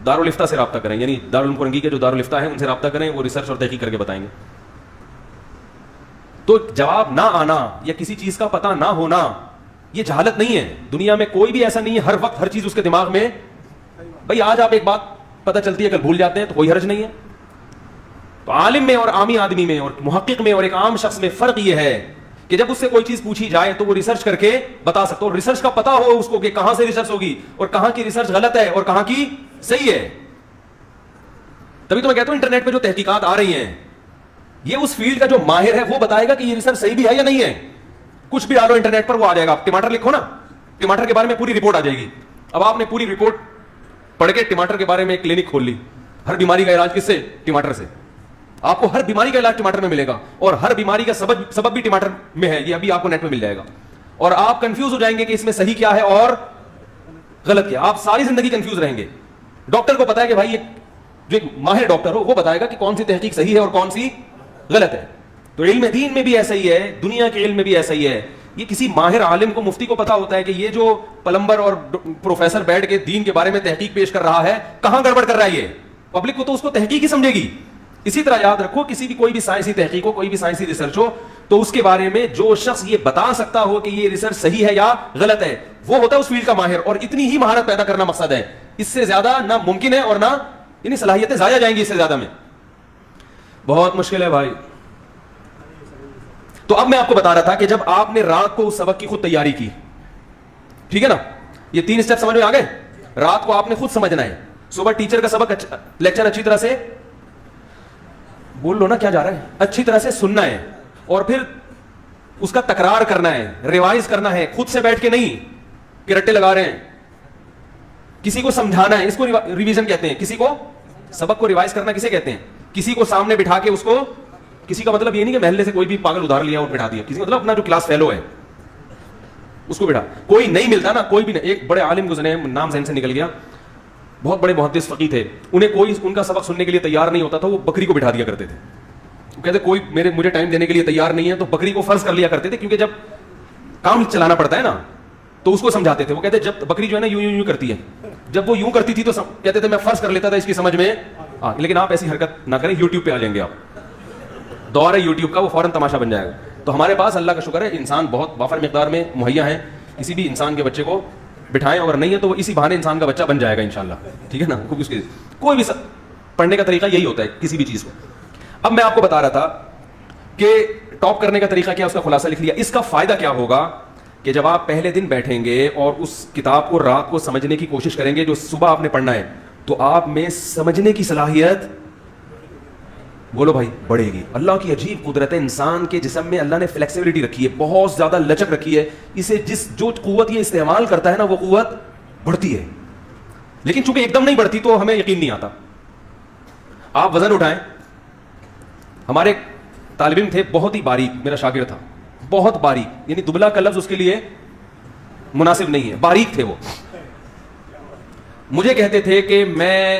Speaker 1: دارالفتہ سے رابطہ کریں, یعنی دارالعلوم فرنگی کے جو دارالفتہ ہیں ان سے رابطہ کریں, وہ ریسرچ اور تحقیق کر کے بتائیں گے. تو جواب نہ آنا یا کسی چیز کا پتہ نہ ہونا یہ جہالت نہیں ہے. دنیا میں کوئی بھی ایسا نہیں ہے ہر وقت ہر چیز اس کے دماغ میں. بھائی آج آپ ایک بات پتہ چلتی ہے کل بھول جاتے ہیں تو کوئی حرج نہیں ہے. تو عالم میں اور عامی آدمی میں اور محقق میں اور ایک عام شخص میں فرق یہ ہے کہ جب اس سے کوئی چیز پوچھی جائے تو وہ ریسرچ کر کے بتا سکتا ہو. ریسرچ کا پتہ ہو اس کو کہ کہاں سے ریسرچ ہوگی اور کہاں کی ریسرچ غلط ہے اور کہاں کی صحیح ہے. تبھی تو میں کہتا ہوں انٹرنیٹ پہ جو تحقیقات آ رہی ہیں یہ اس فیلڈ کا جو ماہر ہے وہ بتائے گا کہ یہ ریسرچ صحیح بھی ہے یا نہیں ہے. کچھ بھی ڈالو انٹرنیٹ پر وہ آ جائے گا. آپ ٹماٹر لکھو نا, ٹماٹر کے بارے میں پوری رپورٹ آ جائے گی. اب آپ نے پوری رپورٹ پڑھ کے ٹماٹر کے بارے میں ایک کلینک کھول لی, ہر بیماری کا علاج کس سے, ٹماٹر سے. آپ کو ہر بیماری کا علاج ٹماٹر میں ملے گا اور ہر بیماری کا سبب بھی ٹماٹر میں ہے, یہ ابھی آپ کو نیٹ میں مل جائے گا. اور آپ کنفیوز ہو جائیں گے کہ اس میں صحیح کیا ہے اور غلط کیا. آپ ساری زندگی کنفیوز رہیں گے. ڈاکٹر کو پتا ہے کہ بھائی جو ایک ماہر ڈاکٹر ہو وہ بتائے گا کہ کون سی تحقیق صحیح ہے اور کون سی غلط ہے. تو علم دین میں بھی ایسا ہی ہے, دنیا کے علم میں بھی ایسا ہی ہے. یہ کسی ماہر عالم کو, مفتی کو پتا ہوتا ہے کہ یہ جو پلمبر اور پروفیسر بیٹھ کے دین کے بارے میں تحقیق پیش کر رہا ہے کہاں گڑبڑ کر رہا ہے. یہ پبلک کو تو اس کو تحقیق ہی سمجھے گی. اسی طرح یاد رکھو, کسی بھی کوئی بھی سائنسی تحقیق ہو, کوئی بھی سائنسی ریسرچ ہو, تو اس کے بارے میں جو شخص یہ بتا سکتا ہو کہ یہ ریسرچ صحیح ہے یا غلط ہے وہ ہوتا ہے اس فیلڈ کا ماہر. اور اتنی ہی مہارت پیدا کرنا مقصد ہے, اس سے زیادہ نہ ممکن ہے اور نہ یعنی صلاحیتیں ضائع جائیں گی اس سے زیادہ میں. بہت مشکل ہے بھائی. تو اب میں آپ کو بتا رہا تھا کہ جب آپ نے رات کو اس سبق کی خود تیاری کی, ٹھیک ہے نا, یہ 3 اسٹیپ سمجھ میں آ گئے. رات کو آپ نے خود سمجھنا ہے, صبح ٹیچر کا سبق لیکچر اچھی طرح سے بول لو نا, کیا جا رہا ہے, اچھی طرح سے سننا ہے اور پھر اس کا تکرار کرنا ہے, ریوائز کرنا ہے, خود سے بیٹھ کے نہیں کہ رٹے لگا رہے ہیں. کسی کو سمجھانا ہے, اس کو ریویژن کہتے ہیں. کسی کو سبق کو ریوائز کرنا کسے کہتے ہیں, کسی کو سامنے بٹھا کے اس کو, کسی کا مطلب یہ نہیں کہ محلے سے کوئی بھی پاگل ادھار لیا اور بٹھا دیا, کسی مطلب اپنا جو کلاس فیلو ہے اس کو بٹھا. کوئی نہیں ملتا نا, کوئی بھی نہیں. ایک بڑے عالم گزرے, نام ذہن سے نکل گیا, بہت بڑے محدث فقیہ تھے, انہیں کوئی ان کا سبق سننے کے لیے تیار نہیں ہوتا تھا, وہ بکری کو بٹھا دیا کرتے تھے. وہ کہتے کوئی مجھے ٹائم دینے کے لیے تیار نہیں ہے تو بکری کو فرض کر لیا کرتے تھے, کیونکہ جب کام چلانا پڑتا ہے نا تو اس کو سمجھاتے تھے. وہ کہتے جب بکری جو ہے نا یوں یوں یوں کرتی ہے, جب وہ یوں کرتی تھی تو کہتے تھے میں فرض کر لیتا تھا اس کی سمجھ میں. لیکن آپ ایسی حرکت نہ کریں, یوٹیوب پہ آ جائیں گے آپ, دور ہے یوٹیوب کا, وہ فوراً تماشا بن جائے گا. تو ہمارے پاس اللہ کا شکر ہے انسان بہت وافر مقدار میں مہیا ہیں, کسی بھی انسان کے بچے کو بٹھائیں, اور نہیں ہے تو وہ اسی بہانے انسان کا بچہ بن جائے گا انشاءاللہ, ٹھیک ہے نا. کوئی بھی پڑھنے کا طریقہ یہی ہوتا ہے کسی بھی چیز کو. اب میں آپ کو بتا رہا تھا کہ ٹاپ کرنے کا طریقہ کیا, اس کا خلاصہ لکھ لیا. اس کا فائدہ کیا ہوگا کہ جب آپ پہلے دن بیٹھیں گے اور اس کتاب کو رات کو سمجھنے کی کوشش کریں گے جو صبح آپ نے پڑھنا ہے, تو آپ میں سمجھنے کی صلاحیت, بولو بھائی, بڑھے گی. اللہ کی عجیب قدرت ہے, انسان کے جسم میں اللہ نے فلیکسیبلٹی رکھی ہے, بہت زیادہ لچک رکھی ہے. اسے جو قوت یہ استعمال کرتا ہے نا وہ قوت بڑھتی ہے. لیکن چونکہ ایک دم نہیں بڑھتی تو ہمیں یقین نہیں آتا. آپ وزن اٹھائیں, ہمارے طالب علم تھے بہت ہی باریک, میرا شاگرد تھا, بہت باریک, یعنی دبلا کا لفظ اس کے لیے مناسب نہیں ہے, باریک تھے وہ. مجھے کہتے تھے کہ میں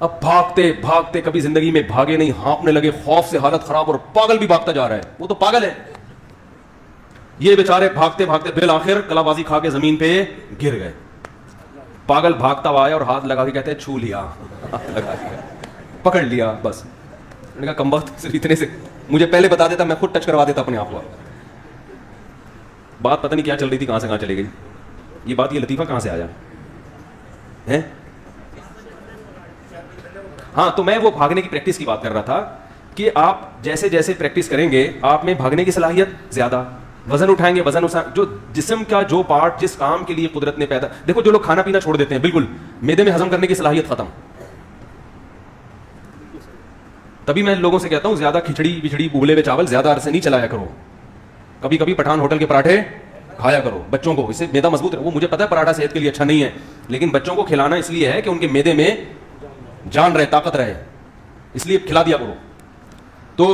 Speaker 1: اب بھاگتے بھاگتے کبھی زندگی میں بھاگے نہیں, ہانپنے لگے, خوف سے حالت خراب, اور پاگل بھی بھاگتا جا رہا ہے, وہ تو پاگل ہے. یہ بیچارے بھاگتے بھاگتے بالآخر کلا بازی کھا کے زمین پہ گر گئے. پاگل بھاگتا ہوا آیا اور ہاتھ لگا کے کہتے ہیں چھو لیا, پکڑ لیا, بس. میں نے کہا کم وقت صرف اتنے سے مجھے پہلے بتا دیتا, میں خود ٹچ کروا دیتا اپنے آپ کو. بات پتہ نہیں کیا چل رہی تھی, کہاں سے کہاں چلے گئی یہ بات, یہ لطیفہ کہاں سے آیا ہے. ہاں, تو میں وہ بھاگنے کی پریکٹس کی بات کر رہا تھا کہ آپ جیسے جیسے پریکٹس کریں گے آپ میں بھاگنے کی صلاحیت زیادہ, وزن اٹھائیں گے, وزن جو جسم کا جو پارٹ جس کام کے لیے قدرت نے پیدا, دیکھو جو لوگ کھانا پینا چھوڑ دیتے ہیں بالکل, معدے میں ہضم کرنے کی صلاحیت ختم. تبھی میں لوگوں سے کہتا ہوں زیادہ کھچڑی بچڑی بولے ہوئے چاول زیادہ عرصے نہیں چلایا کرو, کبھی کبھی پٹھان ہوٹل کے پراٹھے کھایا کرو بچوں کو, اس سے میدا مضبوط ہے. وہ مجھے پتا ہے پراٹھا صحت کے لیے اچھا نہیں ہے, لیکن بچوں کو کھلانا اس لیے ہے کہ ان کے میدے میں جان رہے, طاقت رہے, اس لیے کھلا دیا کرو. تو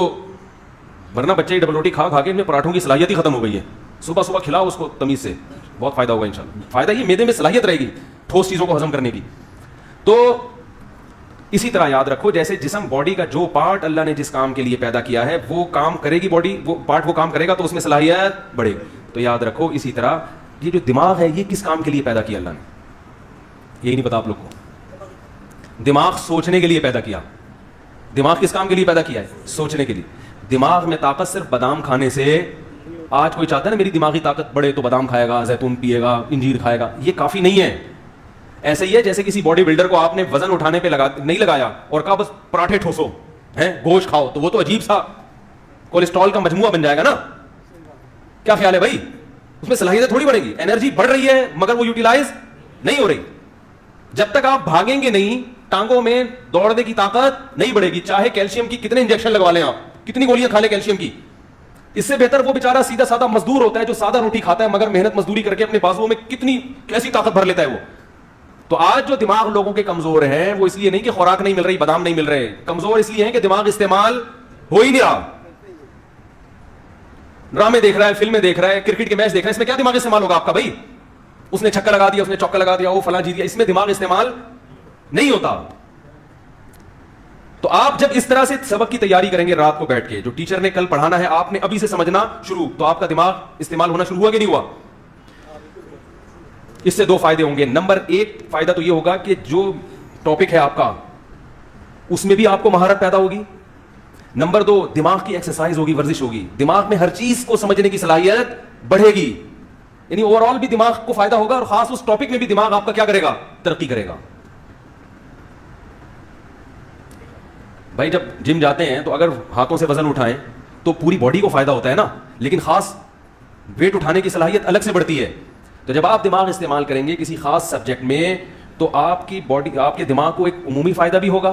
Speaker 1: ورنہ بچے ڈبل روٹی کھا کھا کے ان میں پراٹھوں کی صلاحیت ہی ختم ہو گئی ہے. صبح صبح کھلاؤ اس کو تمیز سے, بہت فائدہ ہوگا انشاءاللہ. فائدہ یہ میدے میں صلاحیت رہے گی ٹھوس چیزوں کو ہضم کرنے کی. تو اسی طرح یاد رکھو جیسے جسم باڈی کا جو پارٹ اللہ نے جس کام کے لیے پیدا کیا ہے وہ کام کرے گی, باڈی وہ پارٹ وہ کام کرے گا تو اس میں صلاحیت بڑھے گی. تو یاد رکھو اسی طرح یہ جو دماغ ہے یہ کس کام کے لیے پیدا کیا اللہ نے, یہی نہیں پتا آپ لوگ کو. دماغ سوچنے کے لیے پیدا کیا. دماغ کس کام کے لیے پیدا کیا ہے, سوچنے کے لیے. دماغ میں طاقت صرف بادام کھانے سے, آج کوئی چاہتا ہے نا میری دماغی طاقت بڑھے تو بادام کھائے گا, زیتون پیے گا, انجیر کھائے گا, یہ کافی نہیں ہے. ایسے ہی ہے جیسے کسی باڈی بلڈر کو آپ نے وزن اٹھانے پہ نہیں لگایا اور کہا بس پراٹھے ٹھوسو, گوشت کھاؤ, تو وہ تو عجیب سا کولیسٹرول کا مجموعہ بن جائے گا نا. کیا خیال ہے بھائی, اس میں صلاحیت تھوڑی بڑھے گی, انرجی بڑھ رہی ہے مگر وہ یوٹیلائز نہیں ہو رہی. جب تک آپ بھاگیں گے نہیں, ٹانگوں میں دوڑنے کی طاقت نہیں بڑھے گی, چاہے کیلشیم کی کتنے انجیکشن لگوا لیں آپ, کتنی گولیاں کھا لیں کیلشیم کی. اس سے بہتر وہ بیچارہ سیدھا سادہ مزدور ہوتا ہے جو سادہ روٹی کھاتا ہے مگر محنت مزدوری کر کے اپنے بازوؤں میں کتنی کیسی طاقت بھر لیتا ہے وہ. تو آج جو دماغ لوگوں کے کمزور ہیں وہ اس لیے نہیں کہ خوراک نہیں مل رہی, بادام نہیں مل رہے, کمزور اس لیے ہیں کہ دماغ استعمال ہو ہی نہیں رہا. ڈرامے دیکھ رہا ہے, فلمیں دیکھ رہا ہے, کرکٹ کے میچ دیکھ رہا ہے, اس میں کیا دماغ استعمال ہوگا آپ کا بھائی. اس نے چھکا لگا دیا, اس نے چوکا لگا دیا, وہ فلاں جیت گیا, اس میں دماغ استعمال نہیں ہوتا. تو آپ جب اس طرح سے سبق کی تیاری کریں گے رات کو بیٹھ کے, جو ٹیچر نے کل پڑھانا ہے آپ نے ابھی سے سمجھنا شروع, تو آپ کا دماغ استعمال ہونا شروع ہوا کہ نہیں ہوا. اس سے دو فائدے ہوں گے. نمبر ایک فائدہ تو یہ ہوگا کہ جو ٹاپک ہے آپ کا اس میں بھی آپ کو مہارت پیدا ہوگی. نمبر دو, دماغ کی ایکسرسائز ہوگی, ورزش ہوگی, دماغ میں ہر چیز کو سمجھنے کی صلاحیت بڑھے گی. یعنی اوور آل بھی دماغ کو فائدہ ہوگا, اور خاص اس ٹاپک میں بھی دماغ آپ کا کیا کرے گا, ترقی کرے گا. بھائی جب جم جاتے ہیں تو اگر ہاتھوں سے وزن اٹھائیں تو پوری باڈی کو فائدہ ہوتا ہے نا, لیکن خاص ویٹ اٹھانے کی صلاحیت الگ سے بڑھتی ہے. تو جب آپ دماغ استعمال کریں گے کسی خاص سبجیکٹ میں تو آپ کی باڈی, آپ کے دماغ کو ایک عمومی فائدہ بھی ہوگا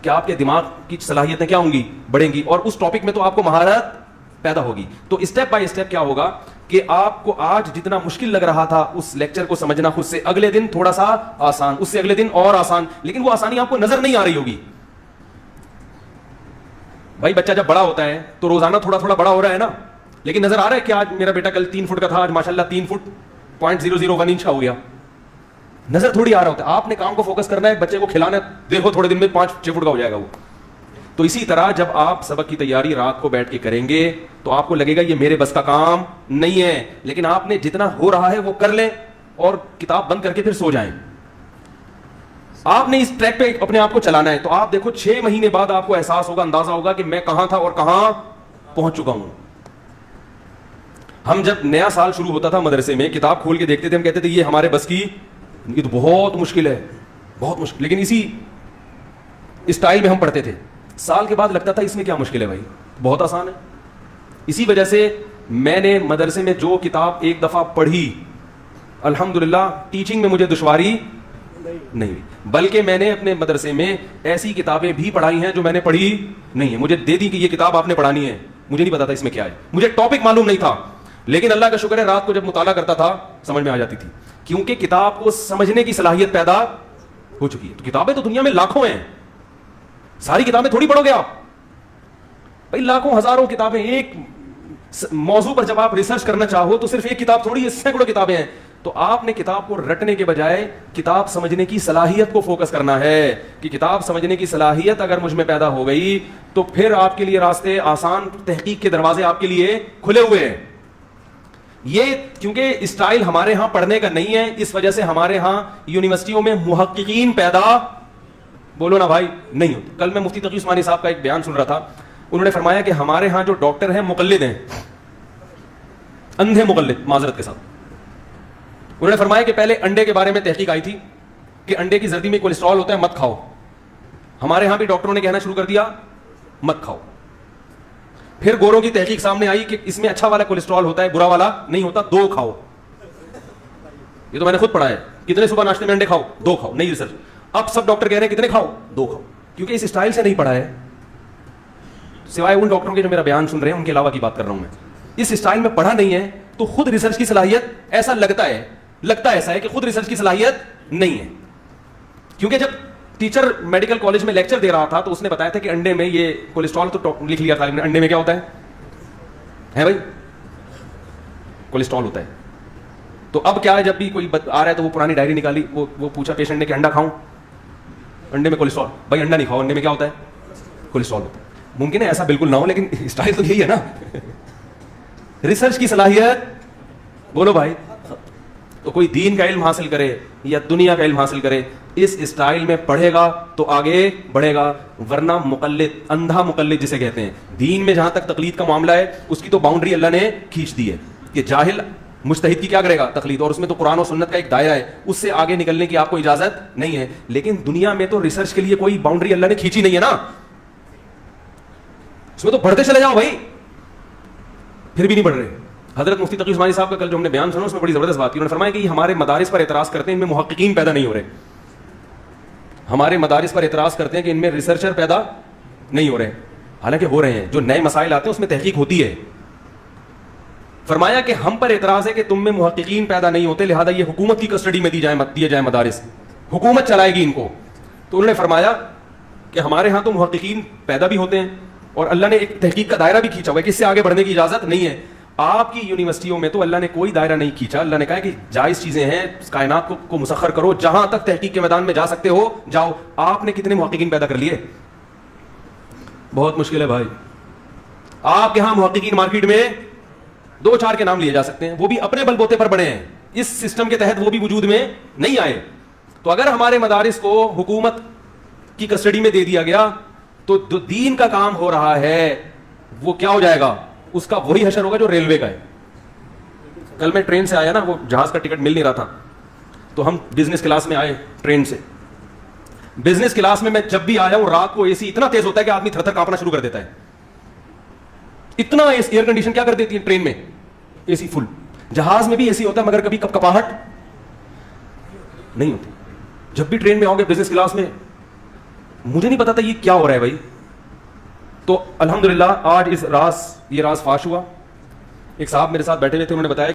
Speaker 1: کہ آپ کے دماغ کی صلاحیتیں کیا ہوں گی, بڑھیں گی, اور اس ٹاپک میں تو آپ کو مہارت پیدا ہوگی. تو اسٹیپ بائی اسٹیپ کیا ہوگا کہ آپ کو آج جتنا مشکل لگ رہا تھا اس لیکچر کو سمجھنا خود سے, اگلے دن تھوڑا سا آسان, اس سے اگلے دن اور آسان, لیکن وہ آسانی آپ کو نظر نہیں آ رہی ہوگی. بھائی بچہ جب بڑا ہوتا ہے تو روزانہ تھوڑا تھوڑا بڑا ہو رہا ہے نا, لیکن نظر آ رہا ہے کہ آج میرا بیٹا کل 3 فٹ کا تھا, آج ماشاءاللہ 3 فٹ 0.001 انچ کا ہو گیا. نظر تھوڑی آ رہا ہوتا ہے, آپ نے کام کو فوکس کرنا ہے, بچے کو کھلانا, دیکھو تھوڑے دن میں 5-6 فٹ کا ہو جائے گا وہ. تو اسی طرح جب آپ سبق کی تیاری رات کو بیٹھ کے کریں گے تو آپ کو لگے گا یہ میرے بس کا کام نہیں ہے, لیکن آپ نے جتنا ہو رہا ہے وہ کر لیں اور کتاب بند کر کے پھر سو جائیں. آپ نے اس ٹریک پہ اپنے آپ کو چلانا ہے. تو آپ دیکھو 6 مہینے بعد آپ کو احساس ہوگا, اندازہ ہوگا کہ میں کہاں تھا اور کہاں پہنچ چکا ہوں. ہم جب نیا سال شروع ہوتا تھا مدرسے میں, کتاب کھول کے دیکھتے تھے, ہم کہتے تھے یہ ہمارے بس کی, یہ تو بہت مشکل ہے, بہت مشکل, لیکن اسی اسٹائل میں ہم پڑھتے تھے. سال کے بعد لگتا تھا اس میں کیا مشکل ہے بھائی, بہت آسان ہے. اسی وجہ سے میں نے مدرسے میں جو کتاب ایک دفعہ پڑھی, الحمدللہ ٹیچنگ میں مجھے دشواری نہیں, بلکہ میں نے اپنے مدرسے میں ایسی کتابیں بھی پڑھائی ہیں جو میں نے پڑھی نہیں ہے. مجھے دے دی کہ یہ کتاب آپ نے پڑھانی ہے, مجھے نہیں پتا تھا اس میں کیا ہے, مجھے ٹاپک معلوم نہیں تھا, لیکن اللہ کا شکر ہے رات کو جب مطالعہ کرتا تھا سمجھ میں آ جاتی تھی, کیونکہ کتاب کو سمجھنے کی صلاحیت پیدا ہو چکی ہے. تو کتابیں تو دنیا میں لاکھوں ہیں, ساری کتابیں تھوڑی پڑھو گے آپ بھائی, لاکھوں ہزاروں کتابیں. ایک موضوع پر جب آپ ریسرچ کرنا چاہو تو صرف ایک کتاب تھوڑی ہے, سینکڑوں کتابیں ہیں. تو تو آپ نے کتاب کو رٹنے کے بجائے کتاب سمجھنے کی صلاحیت کو فوکس کرنا ہے کہ کتاب سمجھنے کی صلاحیت اگر مجھ میں پیدا ہو گئی تو پھر آپ کے لیے راستے آسان, تحقیق کے دروازے آپ کے لیے کھلے ہوئے ہیں. یہ کیونکہ اسٹائل ہمارے ہاں پڑھنے کا نہیں ہے, اس وجہ سے ہمارے ہاں یونیورسٹیوں میں محققین پیدا, بولو نا بھائی, نہیں ہوتے. کل میں مفتی تقی عثمانی صاحب کا ایک بیان سن رہا تھا, انہوں نے فرمایا کہ ہمارے ہاں جو ڈاکٹر ہیں مقلد ہیں, اندھے مقلد, معذرت کے ساتھ. انہوں نے فرمایا کہ پہلے انڈے کے بارے میں تحقیق آئی تھی کہ انڈے کی زردی میں کولیسٹرول ہوتا ہے, مت کھاؤ. ہمارے ہاں بھی ڈاکٹروں نے کہنا شروع کر دیا مت کھاؤ. پھر گوروں کی تحقیق سامنے آئی کہ اس میں اچھا والا کولیسٹرول ہوتا ہے, برا والا نہیں ہوتا, 2 کھاؤ. یہ تو میں نے خود پڑھا ہے, کتنے صبح ناشتے میں انڈے کھاؤ, 2 کھاؤ, نئی ریسرچ. اب سب ڈاکٹر کہہ رہے ہیں کتنے کھاؤ, 2 کھاؤ, کیونکہ اس اسٹائل سے نہیں پڑھا ہے. سوائے ان ڈاکٹروں کے جو میرا بیان سن رہے ہیں ان کے علاوہ کی بات کر رہا ہوں میں, اس اسٹائل میں پڑھا نہیں ہے تو خود ریسرچ کی صلاحیت, ایسا لگتا ایسا ہے کہ خود ریسرچ کی صلاحیت نہیں ہے. کیونکہ جب ٹیچر میڈیکل کالج میں لیکچر دے رہا تھا تو اس نے بتایا تھا کہ انڈے میں یہ کولیسٹرول, تو لکھ لیا طالب نے, انڈے میں کیا ہوتا ہے بھائی, کولیسٹرول ہوتا ہے. تو اب کیا ہے, جب بھی کوئی آ رہا ہے تو وہ پرانی ڈائری نکالی, وہ پوچھا پیشنٹ نے کہ انڈا کھاؤں, انڈے میں کولیسٹرول, بھائی انڈا نہیں کھاؤ, انڈے میں کیا ہوتا ہے, کولیسٹرول ہوتا ہے. ممکن ہے ایسا بالکل نہ ہو, لیکن اسٹائل تو یہی ہے نا. ریسرچ کی صلاحیت, بولو بھائی. تو کوئی دین کا علم حاصل کرے یا دنیا کا علم حاصل کرے, اس اسٹائل میں پڑھے گا تو آگے بڑھے گا, ورنہ مقلد, اندھا مقلد جسے کہتے ہیں, دین میں جہاں تک تقلید کا معاملہ ہے اس کی تو باؤنڈری اللہ نے کھینچ دی ہے کہ جاہل مجتہد کی کیا کرے گا, تقلید, اور اس میں تو قرآن و سنت کا ایک دائرہ ہے, اس سے آگے نکلنے کی آپ کو اجازت نہیں ہے. لیکن دنیا میں تو ریسرچ کے لیے کوئی باؤنڈری اللہ نے کھینچی نہیں ہے نا, اس میں تو بڑھتے چلے جاؤ بھائی, پھر بھی نہیں بڑھ رہے. حضرت مفتی تقی عثمانی صاحب کا کل جو ہم نے بیان سنا اس میں بڑی زبردست بات کی. انہوں نے فرمایا کہ یہ ہمارے مدارس پر اعتراض کرتے ہیں ان میں محققین پیدا نہیں ہو رہے, ہمارے مدارس پر اعتراض کرتے ہیں کہ ان میں ریسرچر پیدا نہیں ہو رہے, حالانکہ ہو رہے ہیں. جو نئے مسائل آتے ہیں اس میں تحقیق ہوتی ہے. فرمایا کہ ہم پر اعتراض ہے کہ تم میں محققین پیدا نہیں ہوتے, لہذا یہ حکومت کی کسٹڈی میں دیے جائیں مدارس, حکومت چلائے گی ان کو. تو انہوں نے فرمایا کہ ہمارے ہاں تو محققین پیدا بھی ہوتے ہیں اور اللہ نے ایک تحقیق کا دائرہ بھی کھینچا ہوا ہے کہ اس سے آگے بڑھنے کی اجازت نہیں ہے. آپ کی یونیورسٹیوں میں تو اللہ نے کوئی دائرہ نہیں کھینچا, اللہ نے کہا کہ جائز چیزیں ہیں, کائنات کو مسخر کرو, جہاں تک تحقیق کے میدان میں جا سکتے ہو جاؤ. آپ نے کتنے محققین پیدا کر لیے, بہت مشکل ہے بھائی. آپ کے ہاں محققین مارکیٹ میں 2-4 کے نام لیے جا سکتے ہیں, وہ بھی اپنے بل بوتے پر بڑے ہیں, اس سسٹم کے تحت وہ بھی وجود میں نہیں آئے. تو اگر ہمارے مدارس کو حکومت کی کسٹڈی میں دے دیا گیا تو دین کا کام ہو رہا ہے وہ کیا ہو جائے گا, اس کا وہی حشر ہوگا جو ریلوے کا ہے. کل میں ٹرین سے آیا نا, وہ جہاز کا ٹکٹ مل نہیں رہا تھا, تو ہم بزنس کلاس میں آئے ٹرین سے. بزنس کلاس میں جب بھی آیا ہوں رات کو اے سی اتنا تیز ہوتا ہے کہ آدمی تھر تھر کانپنا شروع کر دیتا ہے. اتنا ایئر کنڈیشن کیا کر دیتی ہے ٹرین میں, اے سی فل. جہاز میں بھی اے سی ہوتا ہے مگر کبھی کپکپاہٹ نہیں ہوتی. جب بھی ٹرین میں آؤ گے بزنس کلاس میں, مجھے نہیں پتا تھا یہ کیا ہو رہا ہے بھائی. تو الحمدللہ آج یہ راز فاش ہوا. ایک صاحب میرے ساتھ بیٹھے ہوئے تھے, انہوں نے بتایا